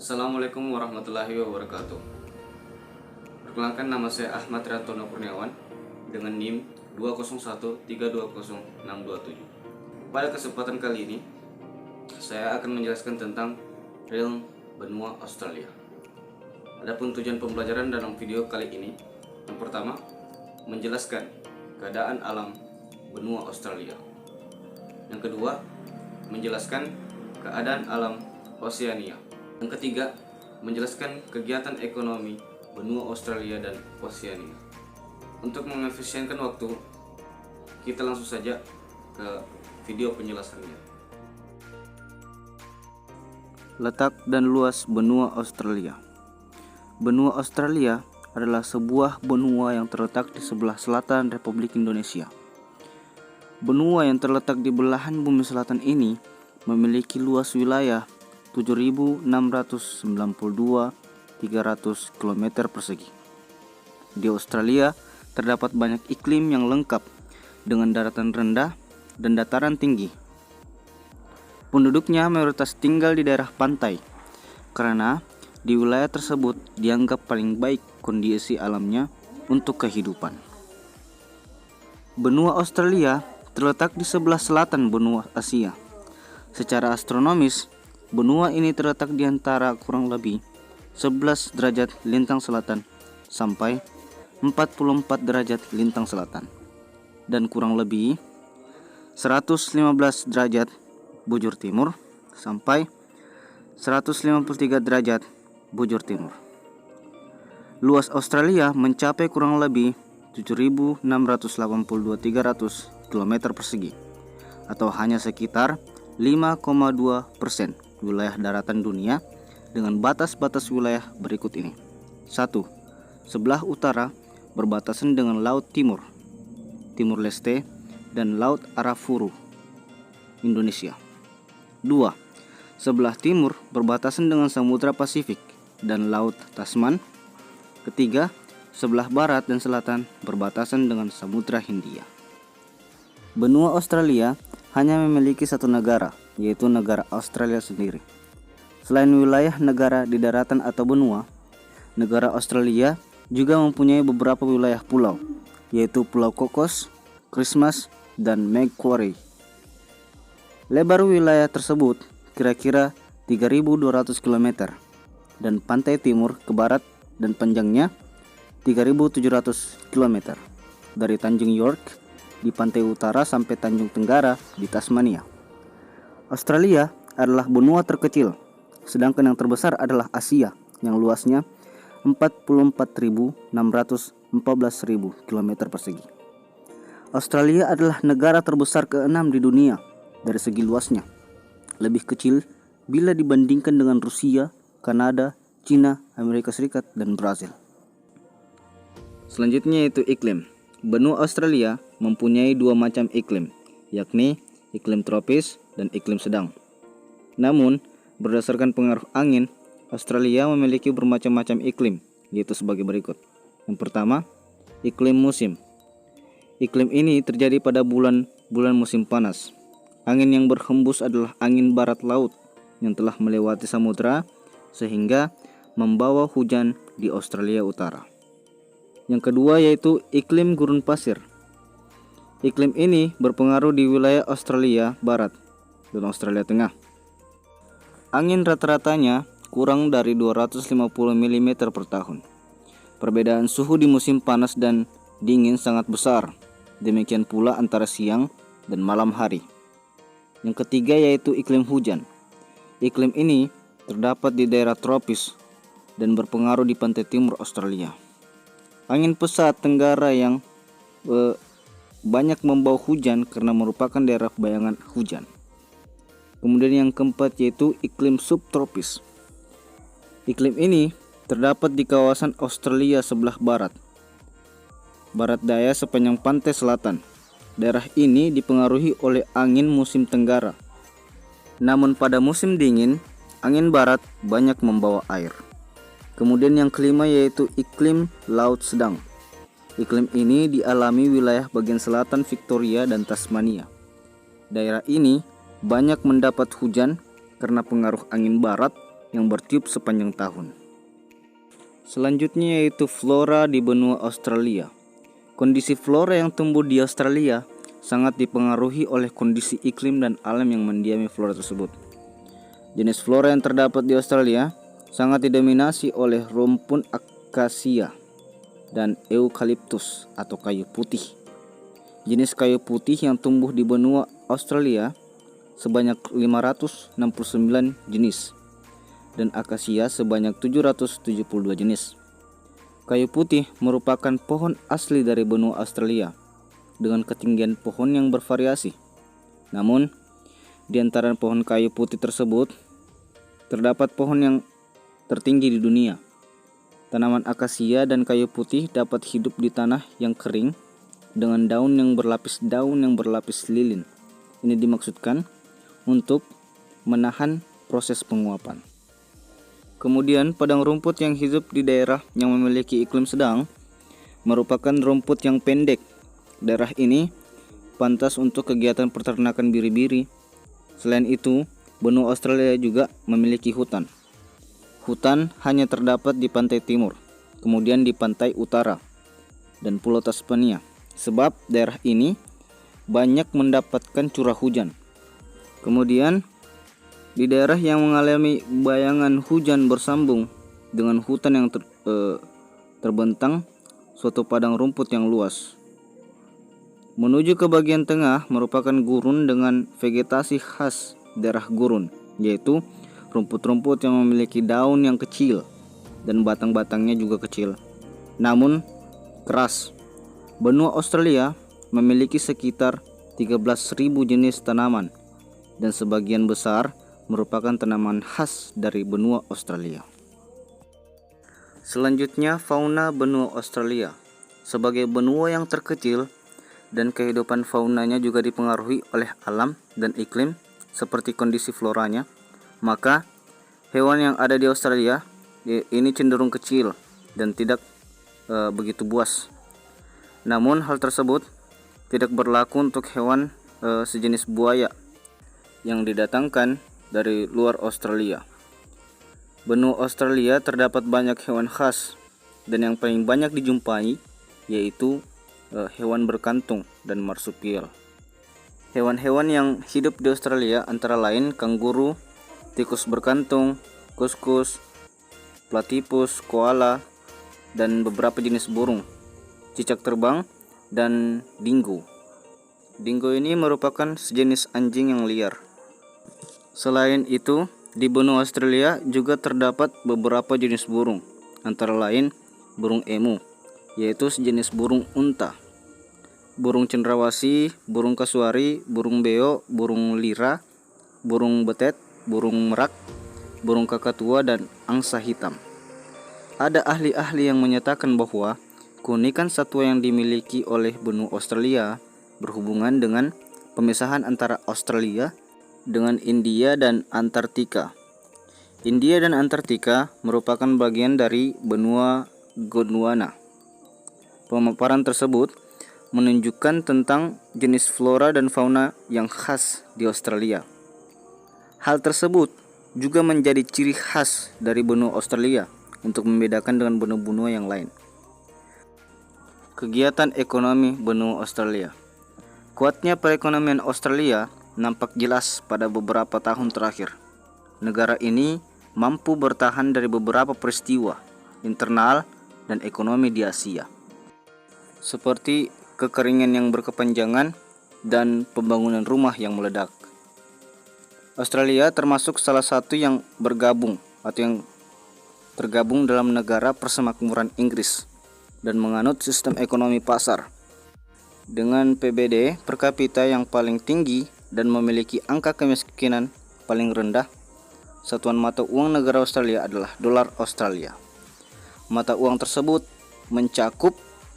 Assalamualaikum warahmatullahi wabarakatuh. Perkenalkan, nama saya Ahmad Riantono Kurniawan dengan NIM 201320627. Pada kesempatan kali ini, saya akan menjelaskan tentang realm benua Australia. Adapun tujuan pembelajaran dalam video kali ini, yang pertama, menjelaskan keadaan alam benua Australia. Yang kedua, menjelaskan keadaan alam Oceania. Yang ketiga, menjelaskan kegiatan ekonomi benua Australia dan Oceania. Untuk mengefisienkan waktu, kita langsung saja ke video penjelasannya. Letak dan luas benua Australia. Benua Australia adalah sebuah benua yang terletak di sebelah selatan Republik Indonesia. Benua yang terletak di belahan bumi selatan ini memiliki luas wilayah 7.692.300 km persegi. Di Australia terdapat banyak iklim yang lengkap dengan daratan rendah dan dataran tinggi. Penduduknya mayoritas tinggal di daerah pantai karena di wilayah tersebut dianggap paling baik kondisi alamnya untuk kehidupan. Benua Australia terletak di sebelah selatan benua Asia. Secara astronomis, benua ini terletak di antara kurang lebih 11 derajat lintang selatan sampai 44 derajat lintang selatan dan kurang lebih 115 derajat bujur timur sampai 153 derajat bujur timur. Luas Australia mencapai kurang lebih 7.682.300 km persegi atau hanya sekitar 5,2% wilayah daratan dunia dengan batas-batas wilayah berikut ini. 1. Sebelah utara berbatasan dengan Laut Timur, Timur Leste, dan Laut Arafuru, Indonesia. 2. Sebelah timur berbatasan dengan Samudra Pasifik dan Laut Tasman. Ketiga, sebelah barat dan selatan berbatasan dengan Samudra Hindia. Benua Australia hanya memiliki satu negara, yaitu negara Australia sendiri. Selain wilayah negara di daratan atau benua, negara Australia juga mempunyai beberapa wilayah pulau, yaitu Pulau Cocos, Christmas, dan Macquarie. Lebar wilayah tersebut kira-kira 3.200 km dan pantai timur ke barat dan panjangnya 3.700 km dari Tanjung York di pantai utara sampai Tanjung Tenggara di Tasmania. Australia adalah benua terkecil, sedangkan yang terbesar adalah Asia yang luasnya 44.614.000 km persegi. Australia adalah negara terbesar ke-6 di dunia dari segi luasnya. Lebih kecil bila dibandingkan dengan Rusia, Kanada, Cina, Amerika Serikat, dan Brasil. Selanjutnya yaitu iklim. Benua Australia mempunyai dua macam iklim, yakni iklim tropis dan iklim sedang. Namun, berdasarkan pengaruh angin, Australia memiliki bermacam-macam iklim, yaitu sebagai berikut. Yang pertama, iklim musim. Iklim ini terjadi pada bulan musim panas. Angin yang berhembus adalah angin barat laut yang telah melewati samudra sehingga membawa hujan di Australia Utara. Yang kedua yaitu iklim gurun pasir. Iklim ini berpengaruh di wilayah Australia Barat dan Australia Tengah. Angin rata-ratanya kurang dari 250 mm per tahun. Perbedaan suhu di musim panas dan dingin sangat besar. Demikian pula antara siang dan malam hari. Yang ketiga yaitu iklim hujan. Iklim ini terdapat di daerah tropis dan berpengaruh di pantai timur Australia. Angin pesat tenggara yang banyak membawa hujan karena merupakan daerah bayangan hujan. Kemudian yang keempat yaitu iklim subtropis. Iklim ini terdapat di kawasan Australia sebelah barat daya sepanjang pantai selatan. Daerah ini dipengaruhi oleh angin musim tenggara. Namun pada musim dingin, angin barat banyak membawa air. Kemudian yang kelima yaitu iklim laut sedang. Iklim ini dialami wilayah bagian selatan Victoria dan Tasmania. Daerah ini banyak mendapat hujan karena pengaruh angin barat yang bertiup sepanjang tahun. Selanjutnya yaitu flora di benua Australia. Kondisi flora yang tumbuh di Australia sangat dipengaruhi oleh kondisi iklim dan alam yang mendiami flora tersebut. Jenis flora yang terdapat di Australia sangat didominasi oleh rumpun akasia dan eukaliptus atau kayu putih. Jenis kayu putih yang tumbuh di benua Australia sebanyak 569 jenis dan akasia sebanyak 772 jenis. Kayu putih merupakan pohon asli dari benua Australia dengan ketinggian pohon yang bervariasi. Namun, di antara pohon kayu putih tersebut terdapat pohon yang tertinggi di dunia. Tanaman akasia dan kayu putih dapat hidup di tanah yang kering dengan daun yang berlapis lilin. Ini dimaksudkan untuk menahan proses penguapan. Kemudian padang rumput yang hidup di daerah yang memiliki iklim sedang merupakan rumput yang pendek. Daerah ini pantas untuk kegiatan peternakan biri-biri. Selain itu, benua Australia juga memiliki hutan. Hutan hanya terdapat di pantai timur, kemudian di pantai utara, dan Pulau Tasmania. Sebab daerah ini banyak mendapatkan curah hujan. Kemudian di daerah yang mengalami bayangan hujan bersambung dengan hutan yang terbentang suatu padang rumput yang luas. Menuju ke bagian tengah merupakan gurun dengan vegetasi khas daerah gurun, yaitu rumput-rumput yang memiliki daun yang kecil dan batang-batangnya juga kecil, namun keras. Benua Australia memiliki sekitar 13.000 jenis tanaman dan sebagian besar merupakan tanaman khas dari benua Australia. Selanjutnya, fauna benua Australia. Sebagai benua yang terkecil dan kehidupan faunanya juga dipengaruhi oleh alam dan iklim seperti kondisi floranya, maka hewan yang ada di Australia ini cenderung kecil dan tidak begitu buas. Namun hal tersebut tidak berlaku untuk hewan sejenis buaya yang didatangkan dari luar Australia. Benua Australia terdapat banyak hewan khas dan yang paling banyak dijumpai yaitu hewan berkantung dan marsupial. Hewan-hewan yang hidup di Australia antara lain kanguru, tikus berkantung, kuskus, platypus, koala, dan beberapa jenis burung, cicak terbang, dan dingo. Dingo ini merupakan sejenis anjing yang liar. Selain itu, di benua Australia juga terdapat beberapa jenis burung, antara lain burung emu, yaitu sejenis burung unta, burung cendrawasih, burung kasuari, burung beo, burung lira, burung betet, burung merak, burung kakatua, dan angsa hitam. Ada ahli-ahli yang menyatakan bahwa keunikan satwa yang dimiliki oleh benua Australia berhubungan dengan pemisahan antara Australia dengan India dan Antartika. India dan Antartika merupakan bagian dari benua Gondwana. Pemaparan tersebut menunjukkan tentang jenis flora dan fauna yang khas di Australia. Hal tersebut juga menjadi ciri khas dari benua Australia untuk membedakan dengan benua-benua yang lain. Kegiatan ekonomi benua Australia. Kuatnya perekonomian Australia nampak jelas pada beberapa tahun terakhir. Negara ini mampu bertahan dari beberapa peristiwa internal dan ekonomi di Asia, seperti kekeringan yang berkepanjangan dan pembangunan rumah yang meledak. Australia termasuk salah satu yang bergabung atau yang tergabung dalam negara persemakmuran Inggris dan menganut sistem ekonomi pasar dengan PBD per kapita yang paling tinggi dan memiliki angka kemiskinan paling rendah. Satuan mata uang negara Australia adalah dolar Australia. Mata uang tersebut mencakup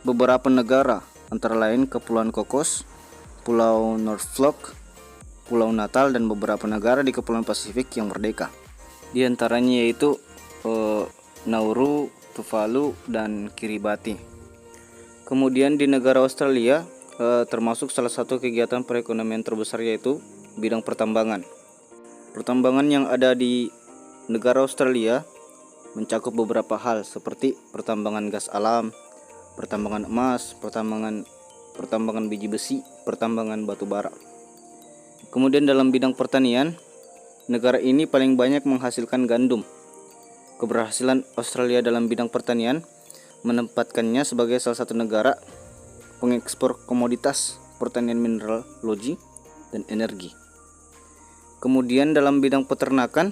beberapa negara antara lain Kepulauan Cocos, Pulau Norfolk, Pulau Natal, dan beberapa negara di Kepulauan Pasifik yang merdeka. Di antaranya yaitu Nauru, Tuvalu, dan Kiribati. Kemudian di negara Australia termasuk salah satu kegiatan perekonomian terbesar yaitu bidang pertambangan. Pertambangan yang ada di negara Australia mencakup beberapa hal seperti pertambangan gas alam, pertambangan emas, pertambangan biji besi, pertambangan batu bara. Kemudian dalam bidang pertanian, negara ini paling banyak menghasilkan gandum. Keberhasilan Australia dalam bidang pertanian menempatkannya sebagai salah satu negara pengekspor komoditas pertanian, mineralogi, dan energi. Kemudian dalam bidang peternakan,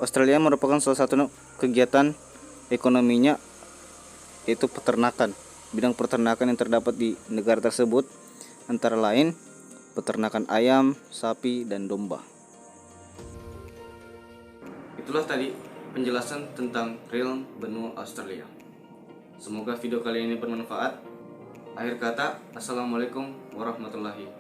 Australia merupakan salah satu kegiatan ekonominya yaitu peternakan. Bidang peternakan yang terdapat di negara tersebut antara lain peternakan ayam, sapi, dan domba. Itulah tadi penjelasan tentang realm benua Australia. Semoga video kali ini bermanfaat. Akhir kata, Assalamualaikum warahmatullahi